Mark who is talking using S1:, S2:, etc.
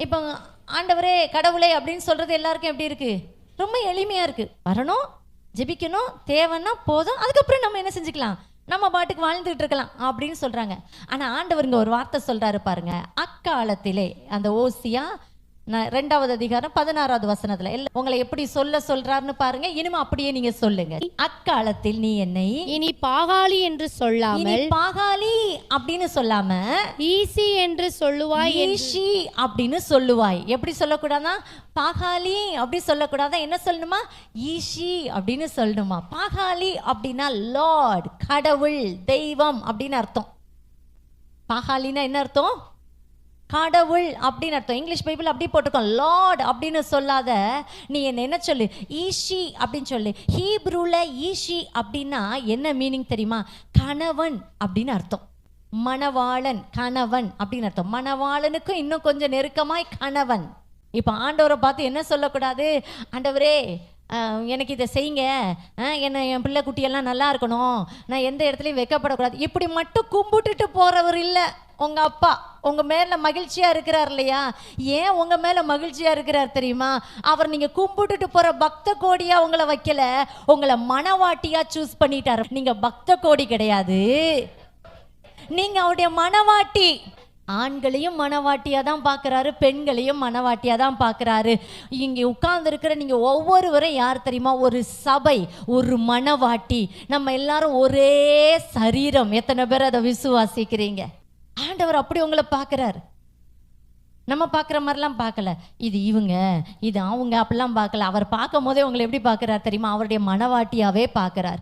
S1: இப்போ ஆண்டவரே கடவுளே அப்படின்னு சொல்றது எல்லாருக்கும் எப்படி இருக்கு? ரொம்ப எளிமையா இருக்கு. வரணும், ஜெபிக்கணும், தேவைன்னா போதும், அதுக்கப்புறம் நம்ம என்ன செஞ்சுக்கலாம், நம்ம பாட்டுக்கு வாழ்ந்துட்டு இருக்கலாம் அப்படின்னு சொல்றாங்க. ஆனா ஆண்டவருங்க ஒரு வார்த்தை சொல்றாரு பாருங்க, அக்காலத்திலே. அந்த ஓசியா 2வது அதிகாரம் 16வது வசனத்துல உங்களை எப்படி சொல்றாருன்னு பாருங்க. இனிமே அப்படியே நீங்க சொல்லுங்க. அக்காலத்தில் நீ என்னை
S2: இனி பாகாலி என்று சொல்லாமல்,
S1: பாகாலி அப்படின்னு சொல்லாம
S2: ஈசி என்று சொல்லுவாய்,
S1: ஈஷி அப்படின்னு சொல்லுவாய். எப்படி சொல்லக்கூடாதா? பாகாலி அப்படி சொல்லக்கூடாதா? என்ன சொல்லணுமா? ஈஷி அப்படின்னு சொல்லணுமா? பாகாலி அப்படின்னா லார்ட், கடவுள், தெய்வம் அப்படின்னு அர்த்தம். பாகாலினா என்ன அர்த்தம்? கடவுள் அப்படின்னு அர்த்தம். இங்கிலீஷ் பைபிள் அப்படி போட்டிருக்கோம். லார்ட் அப்படின்னு சொல்லாத, நீ என்ன சொல்லு? ஈஷி அப்படின்னு சொல்லு. ஹீப்ரூல ஈஷி அப்படின்னா என்ன மீனிங் தெரியுமா? கணவன் அப்படின்னு அர்த்தம். மணவாளன், கணவன் அப்படின்னு அர்த்தம். மணவாளனுக்கும் இன்னும் கொஞ்சம் நெருக்கமாய் கணவன். இப்போ ஆண்டவரை பார்த்து என்ன சொல்லக்கூடாது? ஆண்டவரே எனக்கு இதை செய்யுங்க, என் பிள்ளை குட்டியெல்லாம் நல்லா இருக்கணும், நான் எந்த இடத்துலையும் வைக்கப்படக்கூடாது, இப்படி மட்டும் கும்பிட்டுட்டு போறவர் இல்லை உங்க அப்பா. உங்க மேல மகிழ்ச்சியா இருக்கிறார் இல்லையா? ஏன் உங்க மேல மகிழ்ச்சியா இருக்கிறார் தெரியுமா? அவர் நீங்க கும்பிட்டுட்டு போற பக்த கோடியா உங்களை வைக்கல, உங்களை மணவாட்டியா சூஸ் பண்ணிட்டாரு. நீங்க பக்த கோடி கிடையாது, நீங்க அவருடைய மணவாட்டி. ஆண்களையும் மணவாட்டியா தான் பார்க்குறாரு, பெண்களையும் மணவாட்டியா தான் பார்க்குறாரு. இங்கே உட்கார்ந்து இருக்கிற நீங்கள் ஒவ்வொருவரும் யார் தெரியுமா? ஒரு சபை, ஒரு மணவாட்டி. நம்ம எல்லாரும் ஒரே சரீரம். எத்தனை பேர் அதை விசுவாசிக்கிறீங்க? ஆண்டவர் அப்படி உங்களை பார்க்குறாரு. நம்ம பார்க்குற மாதிரிலாம் பார்க்கல, இது இவங்க இது அவங்க அப்படிலாம் பார்க்கல. அவர் பார்க்கும் போதே உங்களை எப்படி பார்க்குறாரு தெரியுமா? அவருடைய மணவாட்டியாவே பார்க்குறார்.